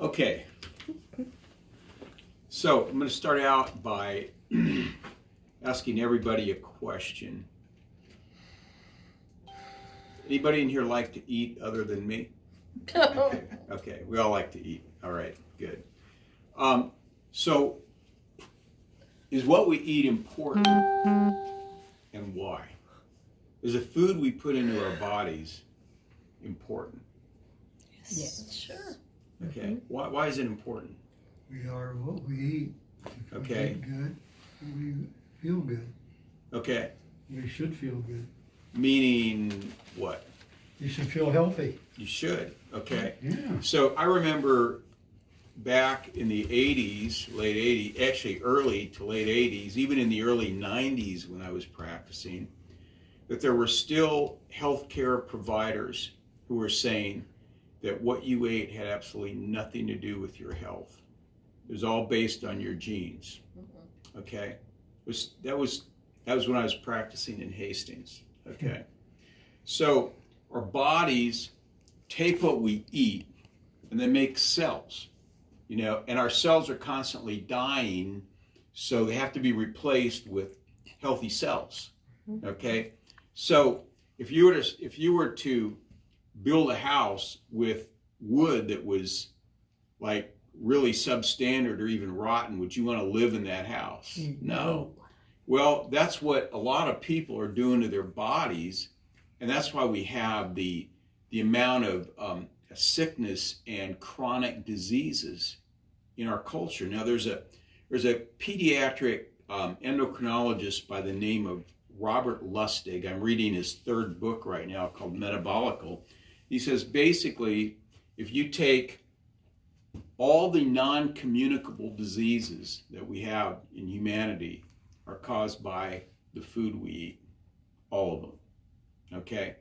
Okay, so I'm going to start out by asking everybody a question. Anybody in here like to eat other than me? Okay, we all like to eat. All right, good. So, is what we eat important, and why? Is the food we put into our bodies important? Yes, sure. Okay, why is it important? We are what we eat. If we Okay. eat good, we feel good. Okay, We should feel good. meaning what? You should feel healthy. You should, okay. Yeah. So I remember back in the 80s, late 80s, actually early to late 80s, even in the early 90s when I was practicing, that there were still healthcare providers who were saying that what you ate had absolutely nothing to do with your health. It was all based on your genes, okay? That was when I was practicing in Hastings, okay? So our bodies take what we eat and they make cells, you know, and our cells are constantly dying, so they have to be replaced with healthy cells, okay? So if you were to build a house with wood that was like really substandard or even rotten, would you want to live in that house? No. Well, that's what a lot of people are doing to their bodies, and that's why we have the amount of sickness and chronic diseases in our culture. Now, there's a pediatric endocrinologist by the name of Robert Lustig. I'm reading his third book right now called Metabolical. He says basically, if you take all the non-communicable diseases that we have in humanity are caused by the food we eat, all of them, okay?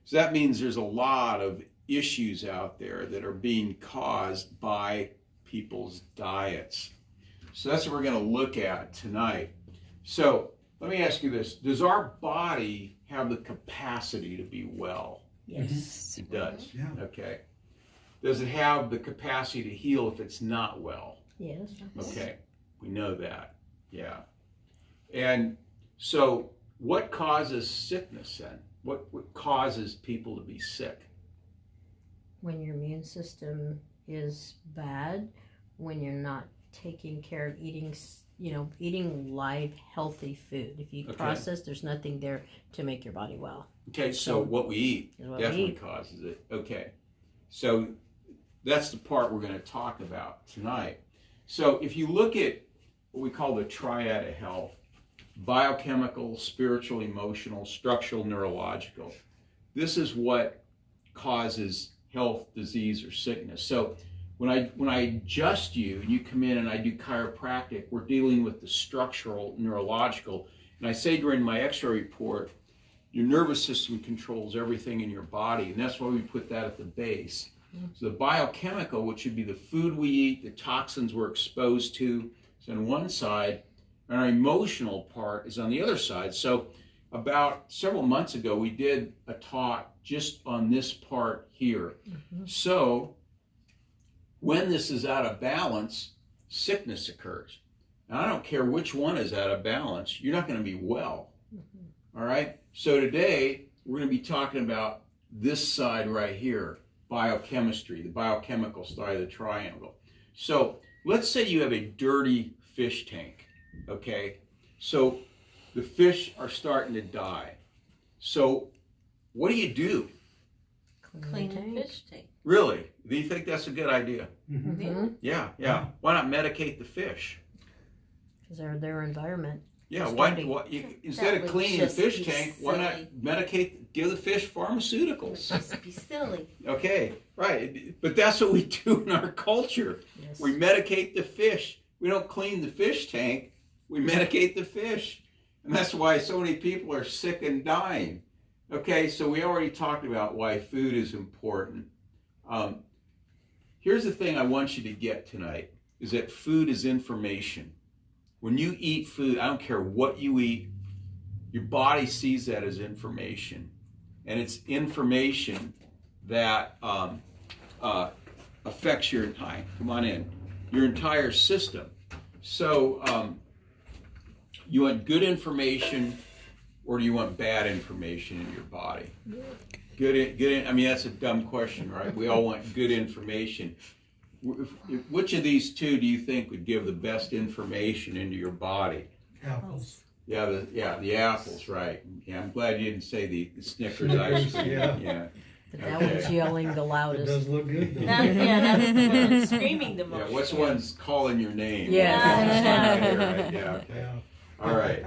So that means there's a lot of issues out there that are being caused by people's diets. So that's what we're going to look at tonight. So let me ask you this. Does our body have the capacity to be well? Yes. It does. Yeah. Okay. Does it have the capacity to heal if it's not well? Yes. Okay. We know that. Yeah. And so what causes sickness then? What causes people to be sick? When your immune system is bad, when you're not taking care of eating live, healthy food. If you process, there's nothing there to make your body well. Okay, so what we eat definitely causes it. Okay, so that's the part we're going to talk about tonight. So if you look at what we call the Triad of Health, biochemical, spiritual, emotional, structural, neurological, this is what causes health, disease, or sickness. So when I adjust you and you come in and I do chiropractic, we're dealing with the structural, neurological, and I say during my x-ray report, your nervous system controls everything in your body, and that's why we put that at the base. So the biochemical, which would be the food we eat, the toxins we're exposed to, is on one side, and our emotional part is on the other side. So about several months ago, we did a talk just on this part here. So when this is out of balance, sickness occurs. Now, I don't care which one is out of balance, you're not going to be well. All right? So today, we're going to be talking about this side right here, biochemistry, the biochemical side of the triangle. So let's say you have a dirty fish tank, okay? So the fish are starting to die. So what do? Clean the fish tank. Really? Do you think that's a good idea? Yeah. Yeah. Why not medicate the fish? Because they're their environment. Yeah, instead of would cleaning the just fish be tank, why not silly. medicate, give the fish pharmaceuticals? Just be silly. Okay, right. But that's what we do in our culture. Yes. We medicate the fish. We don't clean the fish tank, we medicate the fish. And that's why so many people are sick and dying. Okay, so we already talked about why food is important. Here's the thing I want you to get tonight, is that food is information. When you eat food, I don't care what you eat, your body sees that as information. And it's information that affects your entire, come on in, your entire system. So you want good information, or do you want bad information in your body? Good. I mean, that's a dumb question, right? We all want good information. Which of these two do you think would give the best information into your body? Apples. Yeah, the apples, right? Yeah, I'm glad you didn't say the Snickers ice cream. Yeah. But that one's yelling the It loudest. does look good though. That's the one that's screaming the most. Yeah, what's the one's calling your name? Yeah. Right, yeah. Yeah. All right.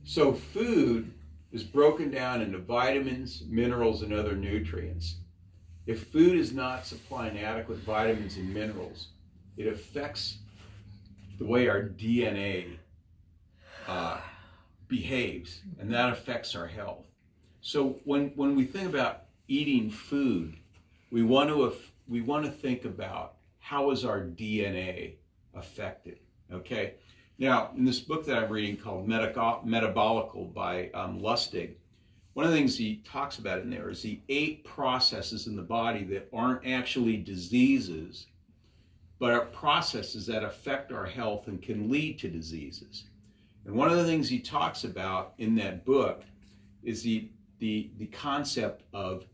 So food is broken down into vitamins, minerals, and other nutrients. If food is not supplying adequate vitamins and minerals, it affects the way our DNA behaves, and that affects our health. So when we think about eating food, we want to think about how is our DNA affected. Okay. Now, in this book that I'm reading called Metabolical by Lustig, one of the things he talks about in there is the 8 processes in the body that aren't actually diseases, but are processes that affect our health and can lead to diseases. And one of the things he talks about in that book is the concept of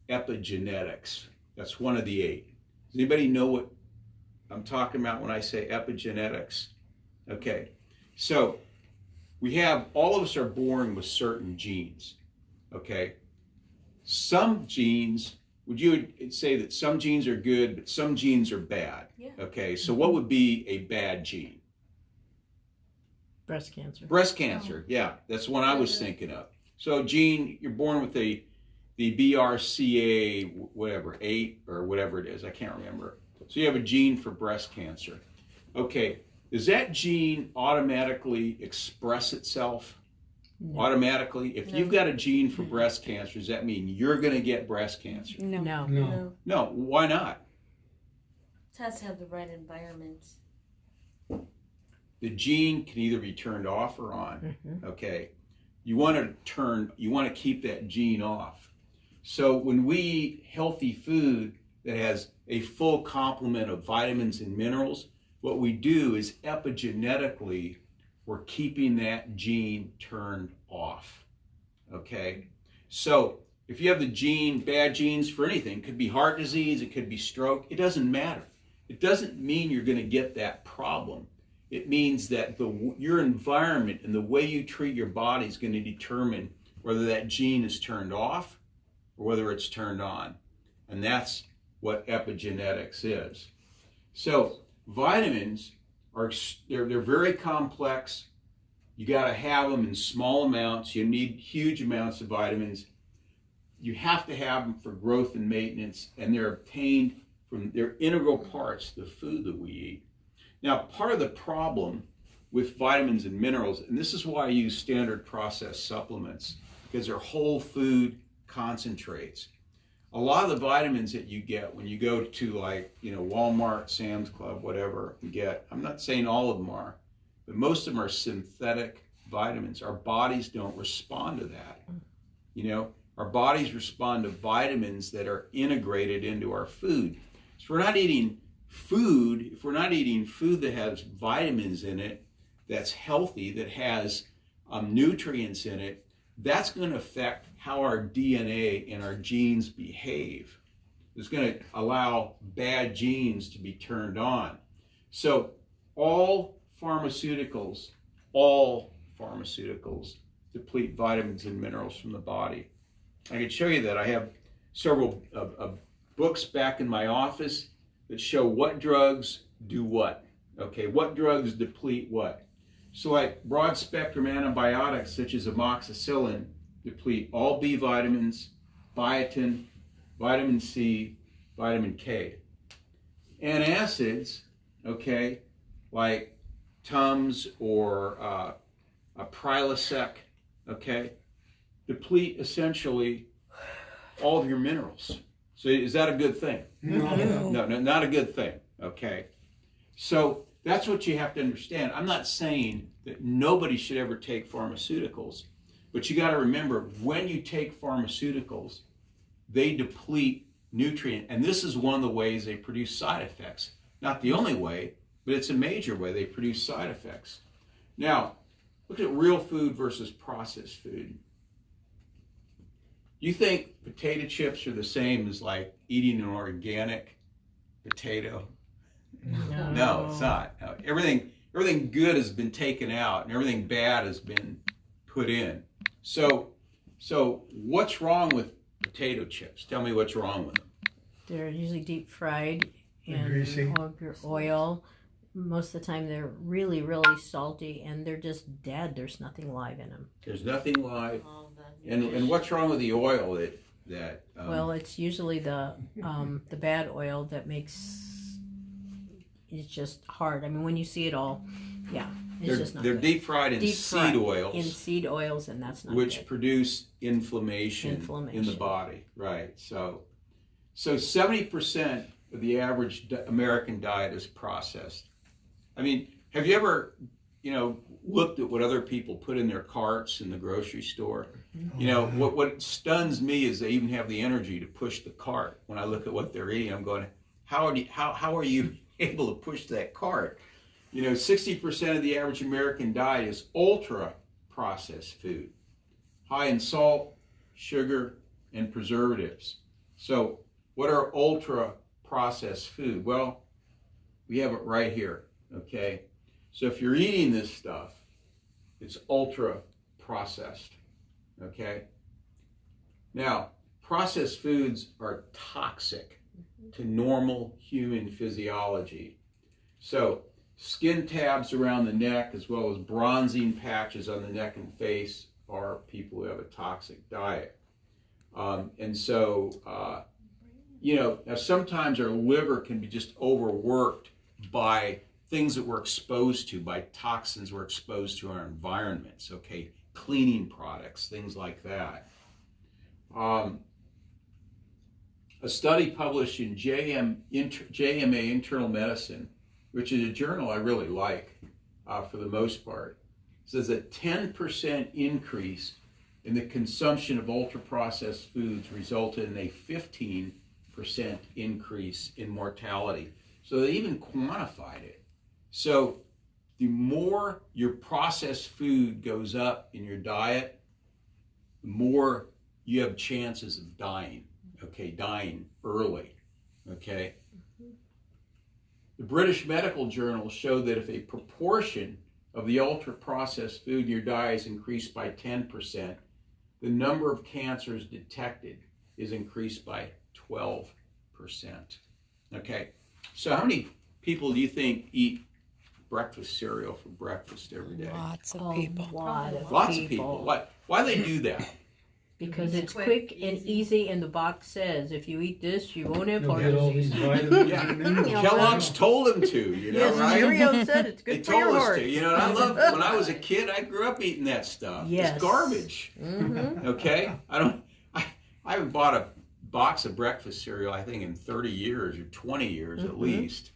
epigenetics. That's one of the 8. Does anybody know what I'm talking about when I say epigenetics? Okay, so we have, all of us are born with certain genes, okay? Some genes, would you say that some genes are good, but some genes are bad? Yeah. Okay, so what would be a bad gene? Breast cancer. Breast cancer, yeah, that's one I was thinking of. So gene, you're born with the BRCA, whatever, 8 or whatever it is, I can't remember. So you have a gene for breast cancer. Okay, does that gene automatically express itself? No. Automatically? If No. you've got a gene for breast cancer, does that mean you're going to get breast cancer? No. No. No, why not? It has to have the right environment. The gene can either be turned off or on. Mhm. Okay, you want to keep that gene off. So when we eat healthy food that has a full complement of vitamins and minerals, what we do is epigenetically, we're keeping that gene turned off. Okay, so if you have the gene, bad genes for anything, it could be heart disease, it could be stroke, it doesn't matter. It doesn't mean you're going to get that problem. It means that your environment and the way you treat your body is going to determine whether that gene is turned off or whether it's turned on. And that's what epigenetics is. So vitamins they're very complex. You got to have them in small amounts. You need huge amounts of vitamins. You have to have them for growth and maintenance, and they're obtained from, they're integral parts of the food that we eat. Now, part of the problem with vitamins and minerals, and this is why I use standard processed supplements, because they're whole food concentrates. A lot of the vitamins that you get when you go to, like, Walmart, Sam's Club, whatever you get, I'm not saying all of them are, but most of them are synthetic vitamins. Our bodies don't respond to that. Our bodies respond to vitamins that are integrated into our food. So we're not eating food, if we're not eating food that has vitamins in it, that's healthy, that has nutrients in it, that's going to affect how our DNA and our genes behave. It's going to allow bad genes to be turned on. So all pharmaceuticals deplete vitamins and minerals from the body. I can show you that. I have several books back in my office that show what drugs do what. Okay, what drugs deplete what. So like broad spectrum antibiotics such as amoxicillin deplete all B vitamins, biotin, vitamin C, vitamin K. Antacids, okay, like Tums or Prilosec, okay, deplete essentially all of your minerals. So is that a good thing? No. No, not a good thing, okay? So that's what you have to understand. I'm not saying that nobody should ever take pharmaceuticals, but you got to remember, when you take pharmaceuticals, they deplete nutrient, and this is one of the ways they produce side effects. Not the only way, but it's a major way they produce side effects. Now, look at real food versus processed food. You think potato chips are the same as like eating an organic potato? No, it's not. No, everything good has been taken out and everything bad has been put in. So what's wrong with potato chips? Tell me what's wrong with them. They're usually deep fried in greasy. oil. Most of the time they're really, really salty and they're just dead. There's nothing live in them. There's nothing live. All that And nutrition. what's wrong with the oil that Well, it's usually the bad oil that makes it's just hard. I mean, when you see it all, it's just not they're good. deep fried in Deep seed fried oils, in seed oils, and that's not which good. produce inflammation in the body. Right. So 70% of the average American diet is processed. I mean, have you ever, looked at what other people put in their carts in the grocery store? What stuns me is they even have the energy to push the cart. When I look at what they're eating, I'm going, how are you able to push that cart? 60% of the average American diet is ultra processed food, high in salt, sugar, and preservatives. So what are ultra processed food? Well, we have it right here. Okay, so if you're eating this stuff, it's ultra processed. Okay, now processed foods are toxic to normal human physiology. So skin tabs around the neck as well as bronzing patches on the neck and face are people who have a toxic diet. Now sometimes our liver can be just overworked by things that we're exposed to, by toxins we're exposed to in our environments, okay? Cleaning products, things like that. A study published in JMA Internal Medicine, which is a journal I really like for the most part, says a 10% increase in the consumption of ultra-processed foods resulted in a 15% increase in mortality. So they even quantified it. So the more your processed food goes up in your diet, the more you have chances of dying, okay, dying early, okay? The British Medical Journal showed that if a proportion of the ultra-processed food in your diet is increased by 10%, the number of cancers detected is increased by 12%, okay? So how many people do you think eat breakfast cereal for breakfast every day? Lots of people. Lots of people. Why do they do that? Because it's quick and easy, and the box says if you eat this, you won't have You'll heart get all these disease. vitamins Yeah. and minerals. Kellogg's told them to, Yes, right? Cheerios said it's They good for your told us heart. to. And I love, when I was a kid, I grew up eating that stuff. Yes. It's garbage. Mm-hmm. Okay? I haven't bought a box of breakfast cereal, I think, in 30 years or 20 years at least.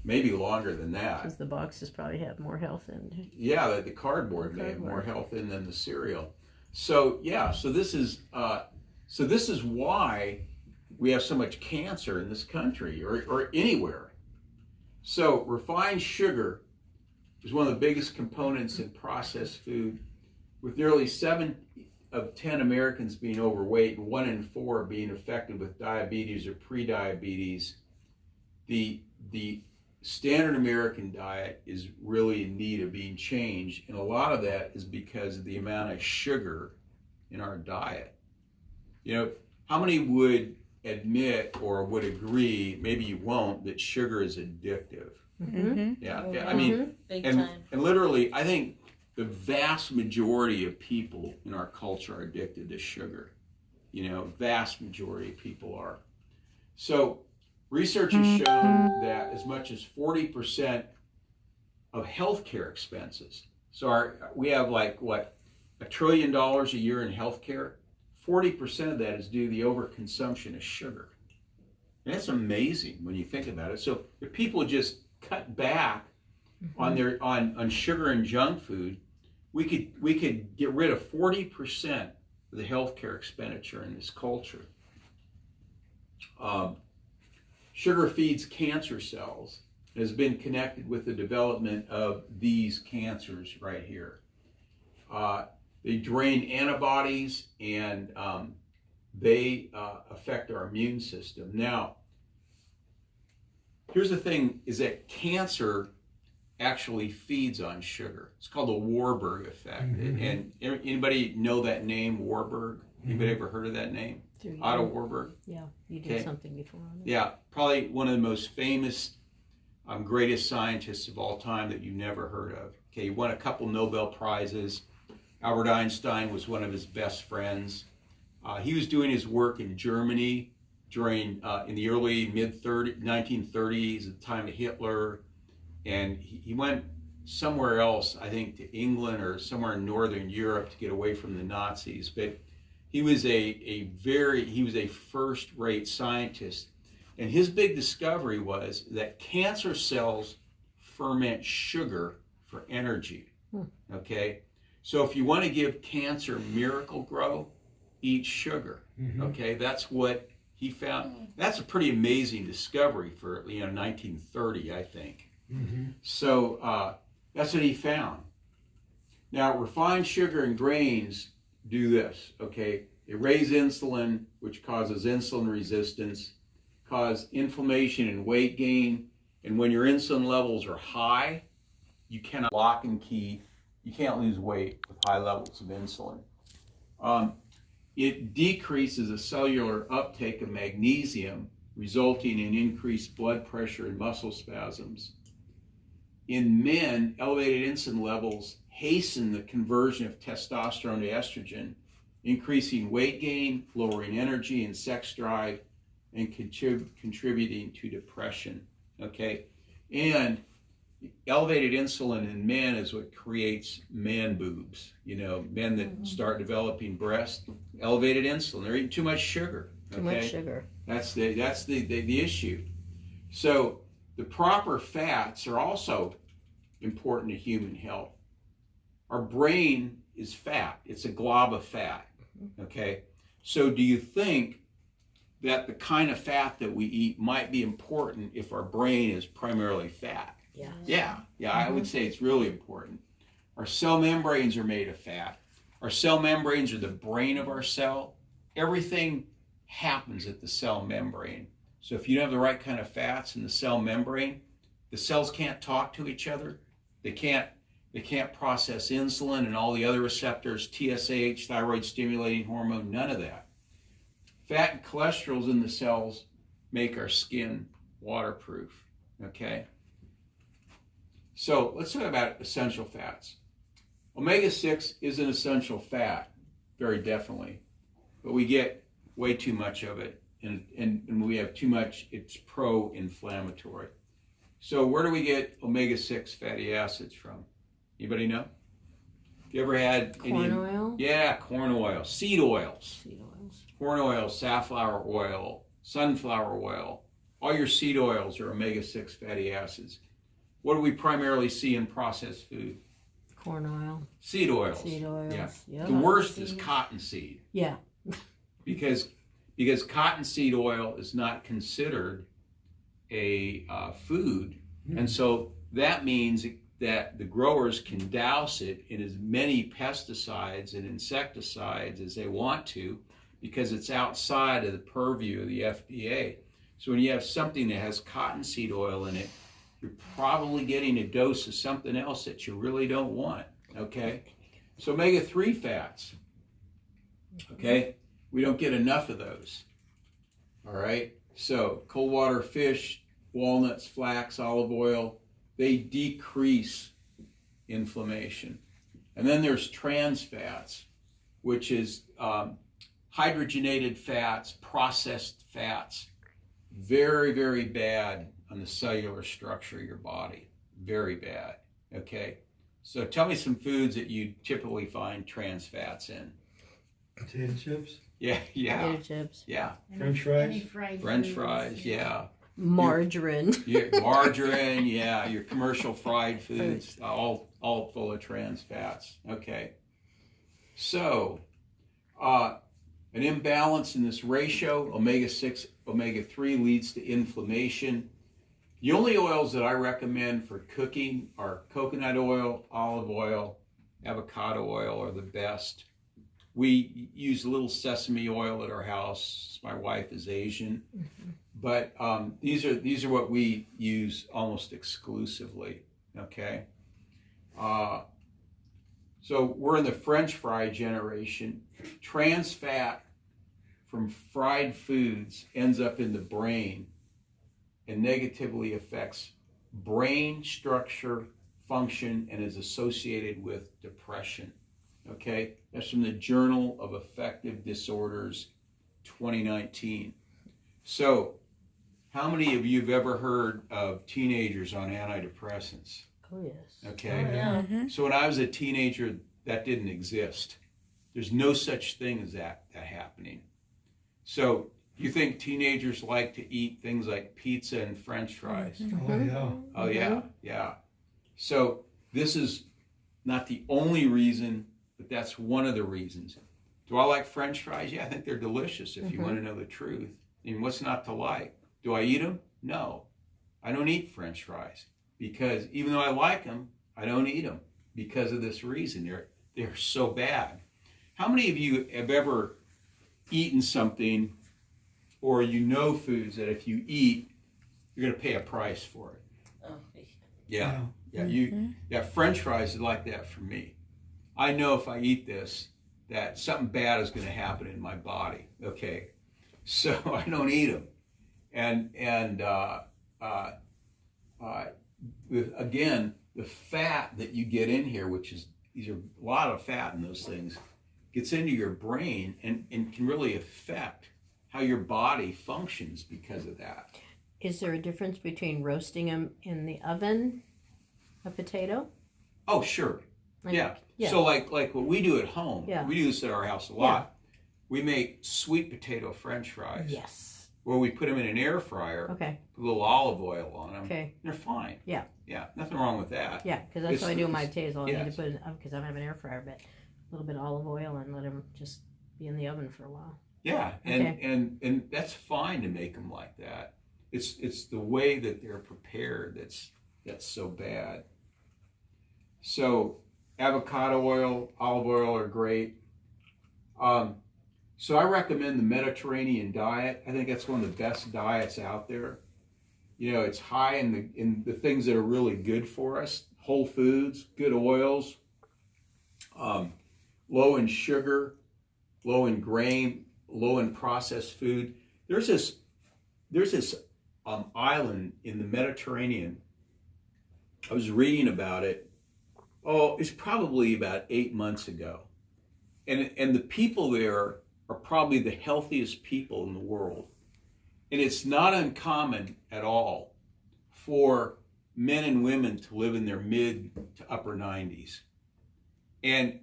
Maybe longer than that. Because the boxes probably have more health in it. Yeah, the cardboard may have more health in than the cereal. So this is why we have so much cancer in this country or anywhere. So refined sugar is one of the biggest components in processed food, with nearly 7 of 10 Americans being overweight and 1 in 4 being affected with diabetes or prediabetes. The standard American diet is really in need of being changed, and a lot of that is because of the amount of sugar in our diet. How many would admit or would agree, maybe you won't, that sugar is addictive? Mm-hmm. Yeah, I mean, Big and time. literally, I think the vast majority of people in our culture are addicted to sugar. Vast majority of people are. So research has shown that as much as 40% of healthcare expenses, so we have $1 trillion a year in healthcare, 40% of that is due to the overconsumption of sugar. And that's amazing when you think about it. So if people just cut back on sugar and junk food, we could get rid of 40% of the healthcare expenditure in this culture. sugar feeds cancer cells, has been connected with the development of these cancers right here. They drain antibodies, and they affect our immune system. Now, here's the thing, is that cancer actually feeds on sugar. It's called the Warburg effect. And anybody know that name, Warburg? Anybody ever heard of that name? Otto Warburg? Yeah, you did something before on it. Yeah, probably one of the most famous, greatest scientists of all time that you never heard of. Okay, he won a couple Nobel Prizes. Albert Einstein was one of his best friends. He was doing his work in Germany during, in the early 1930s, at the time of Hitler. And he went somewhere else, I think to England or somewhere in Northern Europe to get away from the Nazis. But he was a first-rate scientist. And his big discovery was that cancer cells ferment sugar for energy. Okay? So if you want to give cancer miracle grow, eat sugar. Okay? That's what he found. That's a pretty amazing discovery for 1930, I think. So that's what he found. Now, refined sugar and grains do this, okay? They raise insulin, which causes insulin resistance, cause inflammation and weight gain, and when your insulin levels are high, you cannot lock and key, you can't lose weight with high levels of insulin. It decreases the cellular uptake of magnesium, resulting in increased blood pressure and muscle spasms. In men, elevated insulin levels hasten the conversion of testosterone to estrogen, increasing weight gain, lowering energy and sex drive, and contributing to depression. Okay, and elevated insulin in men is what creates man boobs. Men that start developing breasts, elevated insulin. They're eating too much sugar. Okay? Too much sugar. That's the issue. So the proper fats are also important to human health. Our brain is fat. It's a glob of fat. Okay? So do you think that the kind of fat that we eat might be important if our brain is primarily fat? Yeah. I would say it's really important. Our cell membranes are made of fat. Our cell membranes are the brain of our cell. Everything happens at the cell membrane. So if you don't have the right kind of fats in the cell membrane, the cells can't talk to each other. They can't process insulin and all the other receptors, TSH, thyroid stimulating hormone, none of that. Fat and cholesterols in the cells make our skin waterproof, okay? So let's talk about essential fats. Omega-6 is an essential fat, very definitely, but we get way too much of it, and when we have too much, it's pro-inflammatory. So where do we get omega-6 fatty acids from? Anybody know? You ever had corn oil? Yeah, corn oil, seed oils. Corn oil, safflower oil, sunflower oil. All your seed oils are omega-6 fatty acids. What do we primarily see in processed food? Corn oil. Seed oils. Seed oils. Yeah. Yep. The worst is cottonseed. Yeah. because cottonseed oil is not considered a food, and so that means that the growers can douse it in as many pesticides and insecticides as they want to, because it's outside of the purview of the FDA. So when you have something that has cottonseed oil in it, you're probably getting a dose of something else that you really don't want, okay? So omega-3 fats, okay? We don't get enough of those, all right? So cold water fish, walnuts, flax, olive oil, they decrease inflammation. And then there's trans fats, which is hydrogenated fats, processed fats, very, very bad on the cellular structure of your body. Very bad, okay? So tell me some foods that you typically find trans fats in. Potato chips? Yeah. Potato chips. Yeah. French fries? Any fried French foods. fries, yeah. Margarine. Margarine, yeah. Your commercial fried foods, all full of trans fats, okay? So, an imbalance in this ratio, omega-6 omega-3 leads to inflammation. The only oils that I recommend for cooking are coconut oil, olive oil, avocado oil are the best. We use a little sesame oil at our house. My wife is Asian, but these are what we use almost exclusively. Okay, so we're in the French fry generation. Trans fat from fried foods ends up in the brain and negatively affects brain structure, function, and is associated with depression. Okay, that's from the Journal of Affective Disorders, 2019. So, how many of you have ever heard of teenagers on antidepressants? Oh, yes. Okay, Oh, yeah. so when I was a teenager, that didn't exist. There's no such thing as that happening. So, you think teenagers like to eat things like pizza and French fries? Oh, yeah. Oh, yeah, yeah. So, this is not the only reason, but that's one of the reasons. Do I like French fries? Yeah, I think they're delicious if you want to know the truth. And what's not to like? Do I eat them? No. I don't eat French fries because even though I like them, I don't eat them because of this reason. They're so bad. How many of you have ever eaten something or you know foods that if you eat, you're going to pay a price for it? Oh, Yeah. Yeah, French fries is like that for me. I know if I eat this, that something bad is going to happen in my body. Okay, so I don't eat them. Again, the fat that you get in here, these are a lot of fat in those things, gets into your brain and can really affect how your body functions because of that. Is there a difference between roasting them in the oven, a potato? Oh, sure. Like, Yeah. So like what we do at home, Yeah. we do this at our house a lot. We make sweet potato French fries. Yes. Where we put them in an air fryer, Okay. put a little olive oil on them. Okay. They're fine. Yeah. Yeah, nothing wrong with that. Yeah, because that's what I do with my potatoes. I need yes. to put it because I don't have an air fryer, but a little bit of olive oil and let them just be in the oven for a while. Yeah, and that's fine to make them like that. It's the way that they're prepared that's so bad. So avocado oil, olive oil are great. So I recommend the Mediterranean diet. I think that's one of the best diets out there. You know, it's high in the things that are really good for us: whole foods, good oils, low in sugar, low in grain, low in processed food. There's this island in the Mediterranean. I was reading about it. Oh, it's probably about 8 months ago, and the people there are probably the healthiest people in the world. And it's not uncommon at all for men and women to live in their mid to upper 90s. And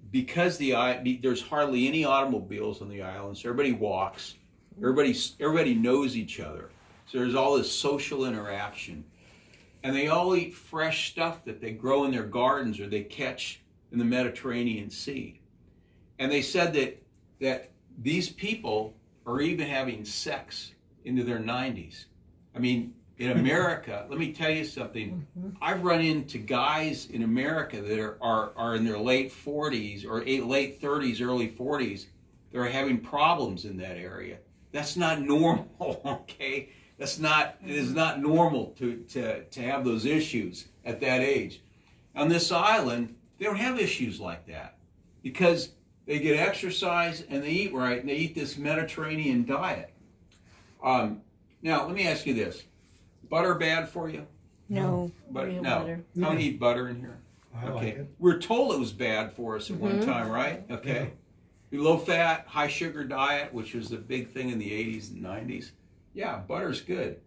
because there's hardly any automobiles on the island, so everybody walks, everybody knows each other. So there's all this social interaction. And they all eat fresh stuff that they grow in their gardens or they catch in the Mediterranean Sea. And they said that these people are even having sex into their 90s. I mean, in America, let me tell you something. I've run into guys in America that are in their late 40s or late 30s, early 40s that are having problems in that area. That's not normal, okay? It is not normal to have those issues at that age. On this island, they don't have issues like that because they get exercise and they eat right and they eat this Mediterranean diet. Now, let me ask you this. Butter bad for you? No. Real No. butter. I don't eat butter in here. I like it. We're told it was bad for us at one time, right? Okay. Low fat, high sugar diet, which was the big thing in the 80s and 90s. Yeah, butter's good.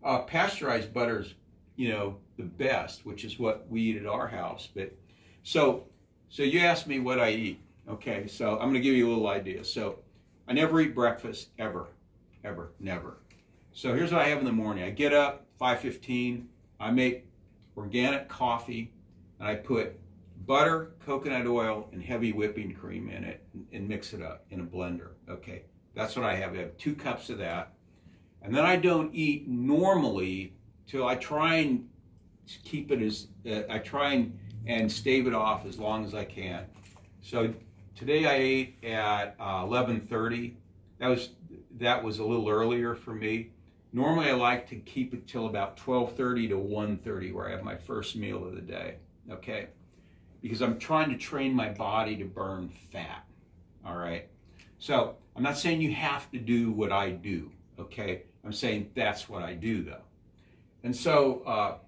Pasteurized butter's, the best, which is what we eat at our house. But so you asked me what I eat. Okay, so I'm going to give you a little idea. So I never eat breakfast ever, never. So here's what I have in the morning. I get up 5:15. I make organic coffee, and I put butter, coconut oil, and heavy whipping cream in it, and mix it up in a blender. Okay, that's what I have. I have 2 cups of that. And then I don't eat normally till I try and keep it as, I try and stave it off as long as I can. So today I ate at 11:30. That was a little earlier for me. Normally I like to keep it till about 12:30 to 1:30 where I have my first meal of the day, okay? Because I'm trying to train my body to burn fat, all right? So I'm not saying you have to do what I do, okay? I'm saying that's what I do though. And so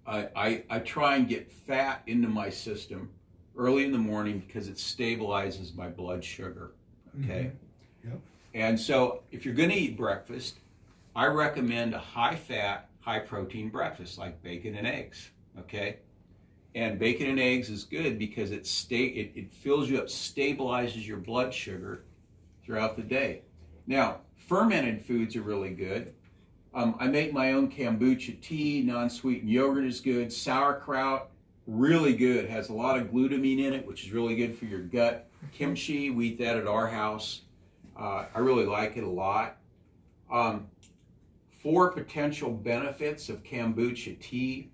I try and get fat into my system early in the morning because it stabilizes my blood sugar, okay? Mm-hmm. Yep. And so if you're going to eat breakfast, I recommend a high-fat, high-protein breakfast like bacon and eggs, okay? And bacon and eggs is good because it fills you up, stabilizes your blood sugar throughout the day. Now, fermented foods are really good. I make my own kombucha tea, non-sweetened yogurt is good. Sauerkraut, really good, has a lot of glutamine in it, which is really good for your gut. Kimchi, we eat that at our house. I really like it a lot. 4 potential benefits of kombucha tea.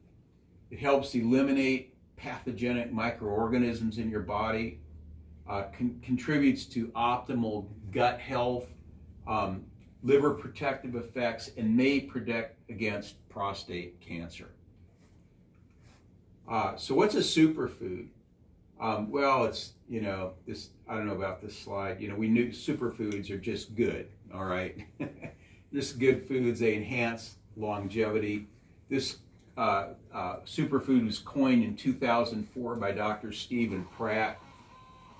It helps eliminate pathogenic microorganisms in your body, contributes to optimal gut health, liver protective effects, and may protect against prostate cancer. So what's a superfood? Well, it's, this, I don't know about this slide. We knew superfoods are just good, all right? Just good foods, they enhance longevity. This superfood was coined in 2004 by Dr. Stephen Pratt,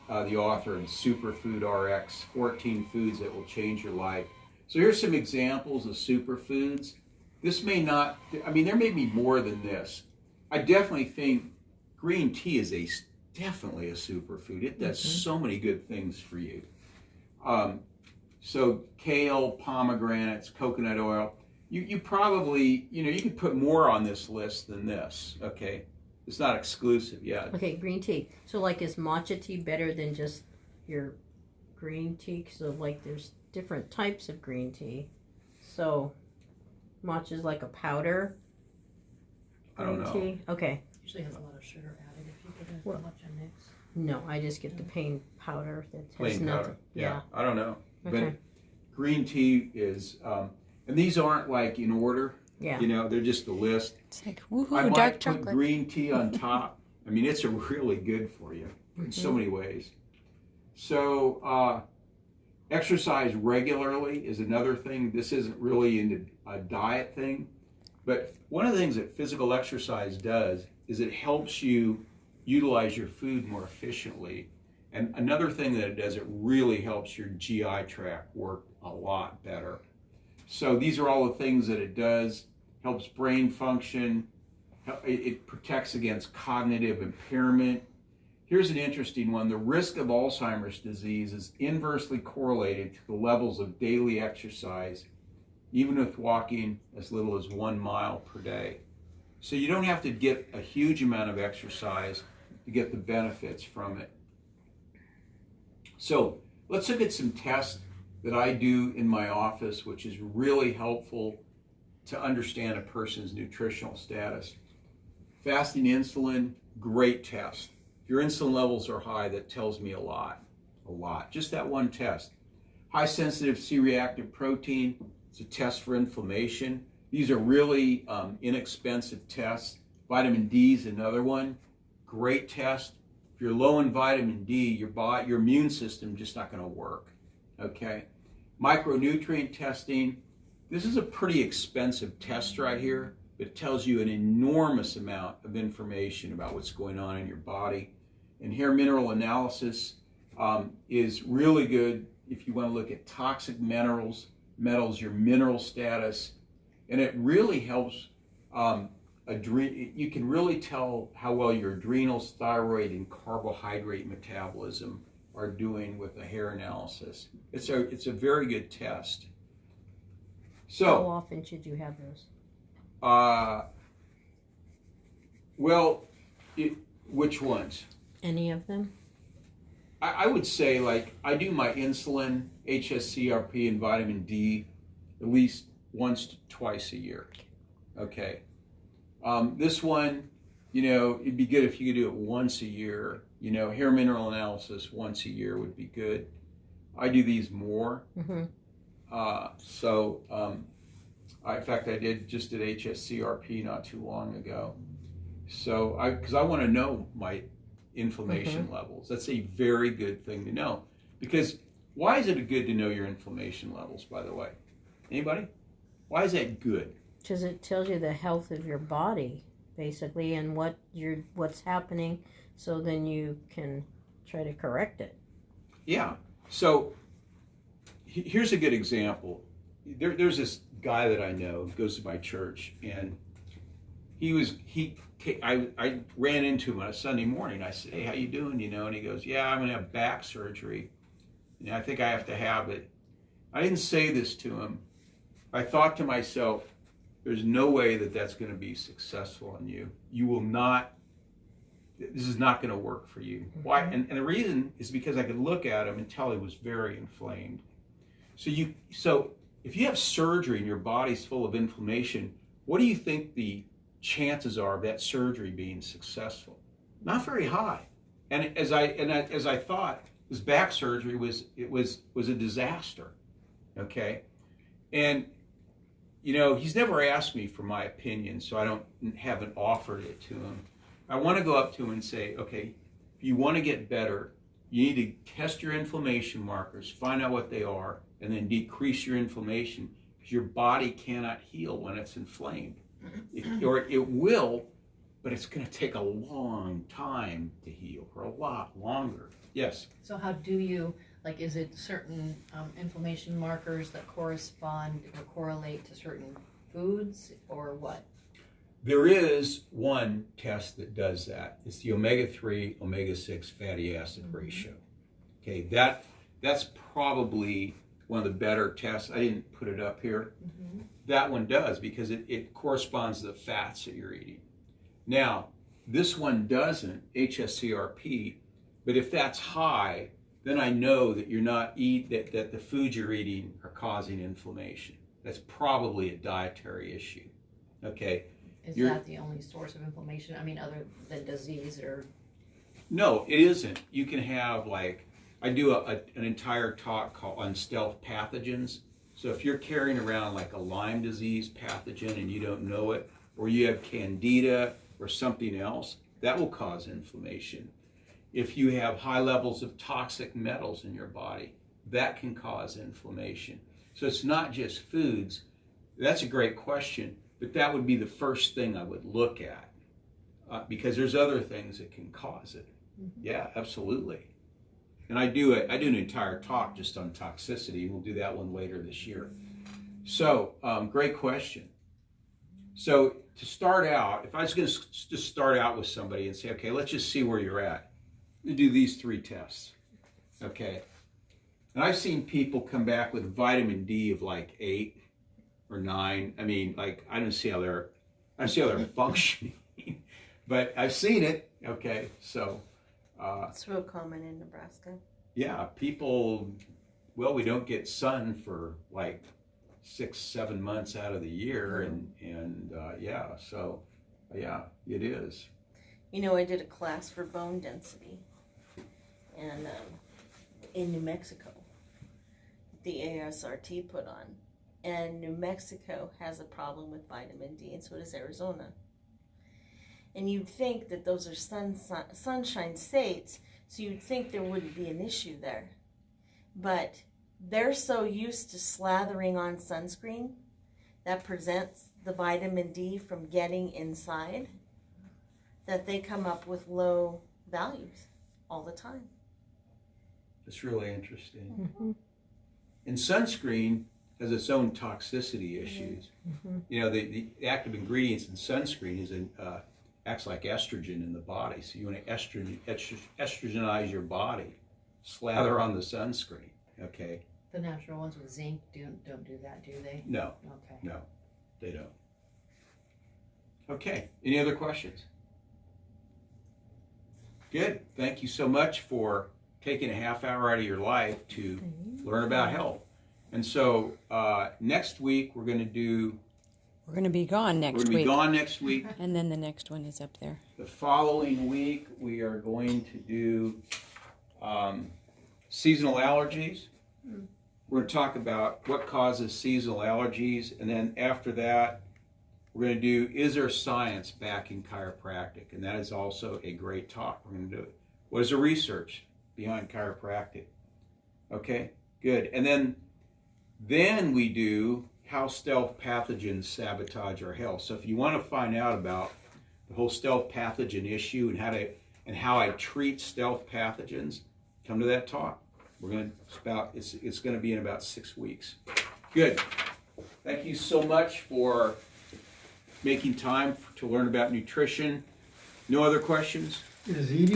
the author of Superfood RX, 14 foods that will change your life. So here's some examples of superfoods. This may not, there may be more than this. I definitely think green tea is definitely a superfood. It does so many good things for you. So kale, pomegranates, coconut oil. You probably, you could put more on this list than this, okay? It's not exclusive yet. Okay, green tea. So like is matcha tea better than just your green tea? So like there's different types of green tea. So matcha is like a powder. I don't know. Tea? Okay. Usually has a lot of sugar added if you put it Well, in matcha mix. No, I just get the plain powder that has Plain nothing. powder. Yeah, I don't know. Okay. But green tea is, and these aren't like in order. Yeah. They're just a list. It's like, I woohoo, might dark put chocolate. green tea on top. It's a really good for you in so many ways. So exercise regularly is another thing. This isn't really into a diet thing, but one of the things that physical exercise does is it helps you utilize your food more efficiently. And another thing that it does, it really helps your GI tract work a lot better. So these are all the things that it does. Helps brain function. It protects against cognitive impairment. Here's an interesting one. The risk of Alzheimer's disease is inversely correlated to the levels of daily exercise, even with walking as little as 1 mile per day. So you don't have to get a huge amount of exercise to get the benefits from it. So let's look at some tests that I do in my office, which is really helpful to understand a person's nutritional status. Fasting insulin, great test. If your insulin levels are high, that tells me a lot. Just that one test. High sensitive C-reactive protein, it's a test for inflammation. These are really inexpensive tests. Vitamin D is another one. Great test. If you're low in vitamin D, your immune system just not going to work. Okay. Micronutrient testing. This is a pretty expensive test right here. It tells you an enormous amount of information about what's going on in your body. And hair mineral analysis is really good if you want to look at toxic metals, your mineral status. And it really helps, you can really tell how well your adrenals, thyroid, and carbohydrate metabolism are doing with a hair analysis. It's a very good test. So, how often should you have those? Which ones? Any of them? I would say, like, I do my insulin, HSCRP, and vitamin D at least once to twice a year. Okay. This one, it'd be good if you could do it once a year. Hair mineral analysis once a year would be good. I do these more. Mm-hmm. In fact, I did HSCRP not too long ago. So, because I want to know my inflammation levels. That's a very good thing to know. Because why is it good to know your inflammation levels, by the way? Anybody? Why is that good? Because it tells you the health of your body, basically, and what's happening, so then you can try to correct it. Yeah. So here's a good example. There's this guy that I know who goes to my church, and I ran into him on a Sunday morning. I said, "Hey, how you doing?" And he goes, "Yeah, I'm gonna have back surgery. I think I have to have it." I didn't say this to him. I thought to myself, there's no way that that's going to be successful on you. You will not. This is not going to work for you. Why? And the reason is because I could look at him and tell he was very inflamed. So if you have surgery and your body's full of inflammation, what do you think the chances are of that surgery being successful? Not very high. And as I thought, his back surgery was a disaster. Okay, and he's never asked me for my opinion, so I haven't offered it to him. I want to go up to him and say, okay, if you want to get better, you need to test your inflammation markers, find out what they are, and then decrease your inflammation, because your body cannot heal when it's inflamed. Or it will, but it's going to take a long time to heal, or a lot longer. Yes? So how do you, is it certain inflammation markers that correspond or correlate to certain foods, or what? There is one test that does that. It's the omega-3, omega-6 fatty acid ratio. Okay, that's probably one of the better tests. I didn't put it up here. That one does, because it corresponds to the fats that you're eating. Now, this one doesn't, HSCRP, but if that's high, then I know that that the foods you're eating are causing inflammation. That's probably a dietary issue. Okay. Is that the only source of inflammation? I mean, other than disease or? No, it isn't. You can have I do an entire talk on stealth pathogens. So if you're carrying around a Lyme disease pathogen and you don't know it, or you have candida or something else, that will cause inflammation. If you have high levels of toxic metals in your body, that can cause inflammation. So it's not just foods. That's a great question, but that would be the first thing I would look at, because there's other things that can cause it. Yeah, absolutely. And I do an entire talk just on toxicity. We'll do that one later this year. So, great question. So to start out, if I was going to just start out with somebody and say, okay, let's just see where you're at, you do these 3 tests. Okay. And I've seen people come back with vitamin D of 8 or 9. I mean, I don't see how they're functioning, but I've seen it. Okay. So, it's real common in Nebraska. Yeah, people, we don't get sun for 6-7 months out of the year, and so it is. I did a class for bone density, and in New Mexico, the ASRT put on, and New Mexico has a problem with vitamin D, and so does Arizona. And you'd think that those are sunshine states, so you'd think there wouldn't be an issue there. But they're so used to slathering on sunscreen that prevents the vitamin D from getting inside that they come up with low values all the time. It's really interesting. And sunscreen has its own toxicity issues. The active ingredients in sunscreen acts like estrogen in the body. So you want to estrogenize your body, slather on the sunscreen. Okay. The natural ones with zinc don't do that, do they? No. Okay. No, they don't. Okay. Any other questions? Good. Thank you so much for taking a half hour out of your life to learn about health. And so next week we're going to do. We're going to be gone next We're going to be week. gone next week. And then the next one is up there. The following week we are going to do seasonal allergies. We're going to talk about what causes seasonal allergies, and then after that, we're going to do, is there science backing chiropractic? And that is also a great talk. We're going to do it. What is the research behind chiropractic? Okay, good. And then we do how stealth pathogens sabotage our health. So if you want to find out about the whole stealth pathogen issue and how I treat stealth pathogens, come to that talk. We're going to it's going to be in about 6 weeks. Good. Thank you so much for making time to learn about nutrition. No other questions? Is eating